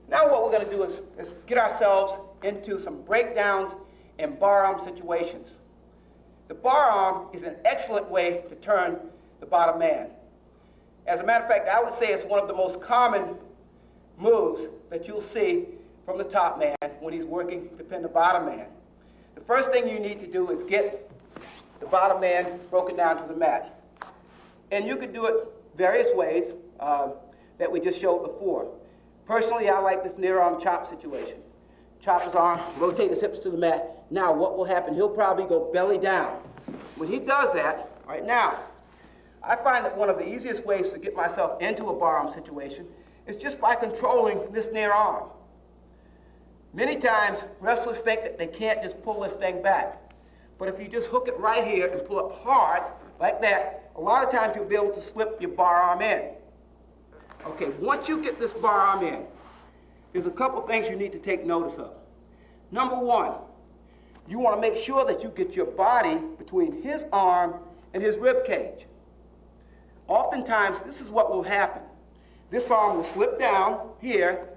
Now what we're going to do is get ourselves into some breakdowns and bar arm situations. The bar arm is an excellent way to turn the bottom man. As a matter of fact, I would say it's one of the most common moves that you'll see from the top man when he's working to pin the bottom man. The first thing you need to do is get the bottom man broken down to the mat. And you could do it various ways that we just showed before. Personally, I like this near arm chop situation. Chop his arm, rotate his hips to the mat. Now what will happen, he'll probably go belly down. When he does that, right now, I find that one of the easiest ways to get myself into a bar arm situation is just by controlling this near arm. Many times, wrestlers think that they can't just pull this thing back. But if you just hook it right here and pull it hard, like that, a lot of times you'll be able to slip your bar arm in. Okay, once you get this bar arm in, there's a couple things you need to take notice of. Number one, you want to make sure that you get your body between his arm and his rib cage. Oftentimes, this is what will happen. This arm will slip down here,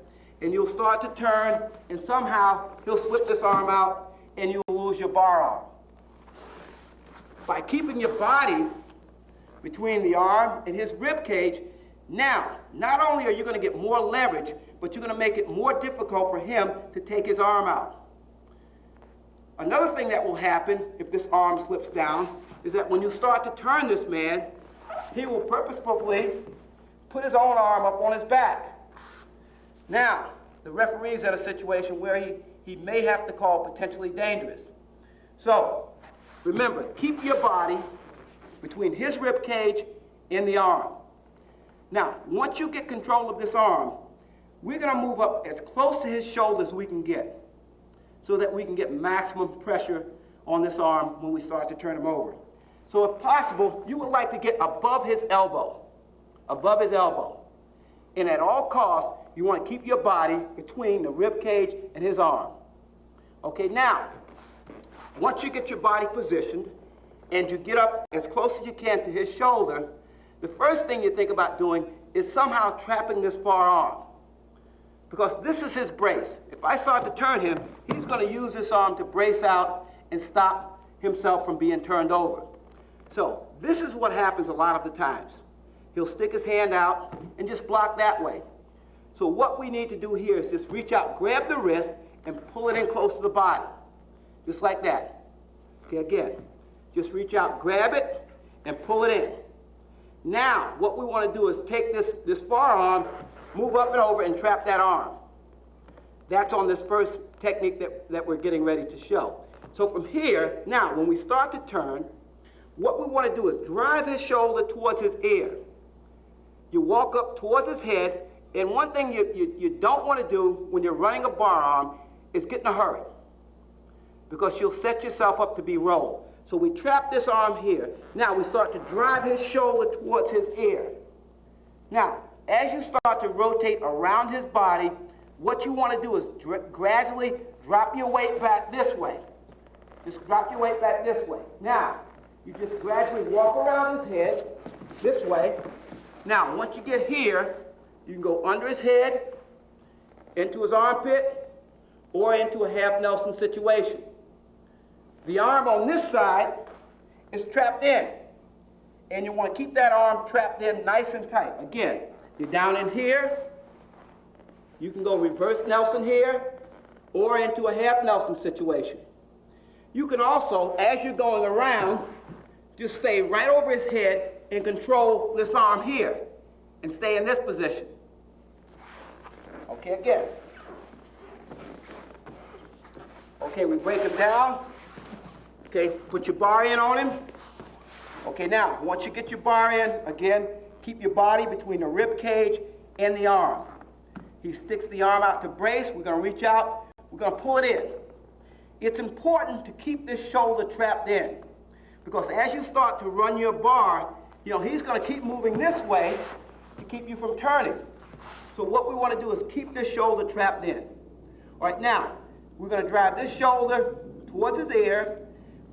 and you'll start to turn, and somehow he'll slip this arm out, and you'll lose your bar arm. By keeping your body between the arm and his rib cage, now, not only are you going to get more leverage, but you're going to make it more difficult for him to take his arm out. Another thing that will happen if this arm slips down is that when you start to turn this man, he will purposefully put his own arm up on his back. Now, the referee's in a situation where he may have to call potentially dangerous. So, remember, keep your body between his rib cage and the arm. Now, once you get control of this arm, we're going to move up as close to his shoulder as we can get so that we can get maximum pressure on this arm when we start to turn him over. So if possible, you would like to get above his elbow. Above his elbow. And at all costs, you want to keep your body between the rib cage and his arm. Okay, now, once you get your body positioned and you get up as close as you can to his shoulder, the first thing you think about doing is somehow trapping this far arm. Because this is his brace. If I start to turn him, he's going to use this arm to brace out and stop himself from being turned over. So this is what happens a lot of the times. He'll stick his hand out and just block that way. So what we need to do here is just reach out, grab the wrist, and pull it in close to the body. Just like that. Okay, again, just reach out, grab it, and pull it in. Now, what we want to do is take this forearm, move up and over, and trap that arm. That's on this first technique that we're getting ready to show. So from here, now, when we start to turn, what we want to do is drive his shoulder towards his ear. You walk up towards his head, and one thing you don't want to do when you're running a bar arm is get in a hurry, because you'll set yourself up to be rolled. So we trap this arm here. Now we start to drive his shoulder towards his ear. Now, as you start to rotate around his body, what you want to do is gradually drop your weight back this way. Just drop your weight back this way. Now, you just gradually walk around his head this way. Now, once you get here, you can go under his head, into his armpit, or into a half Nelson situation. The arm on this side is trapped in, and you want to keep that arm trapped in nice and tight. Again, you're down in here. You can go reverse Nelson here, or into a half Nelson situation. You can also, as you're going around, just stay right over his head and control this arm here, and stay in this position. Okay, again. Okay, we break him down. Okay, put your bar in on him. Okay, now, once you get your bar in, again, keep your body between the rib cage and the arm. He sticks the arm out to brace. We're going to reach out. We're going to pull it in. It's important to keep this shoulder trapped in, because as you start to run your bar, he's going to keep moving this way to keep you from turning. So what we want to do is keep this shoulder trapped in. All right, now, we're going to drive this shoulder towards his ear.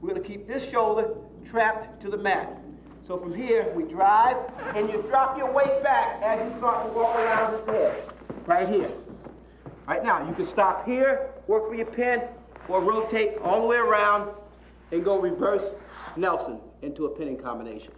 We're going to keep this shoulder trapped to the mat. So from here, we drive, and you drop your weight back as you start to walk around his head, right here. All right, now you can stop here, work for your pin, or rotate all the way around and go reverse Nelson into a pinning combination.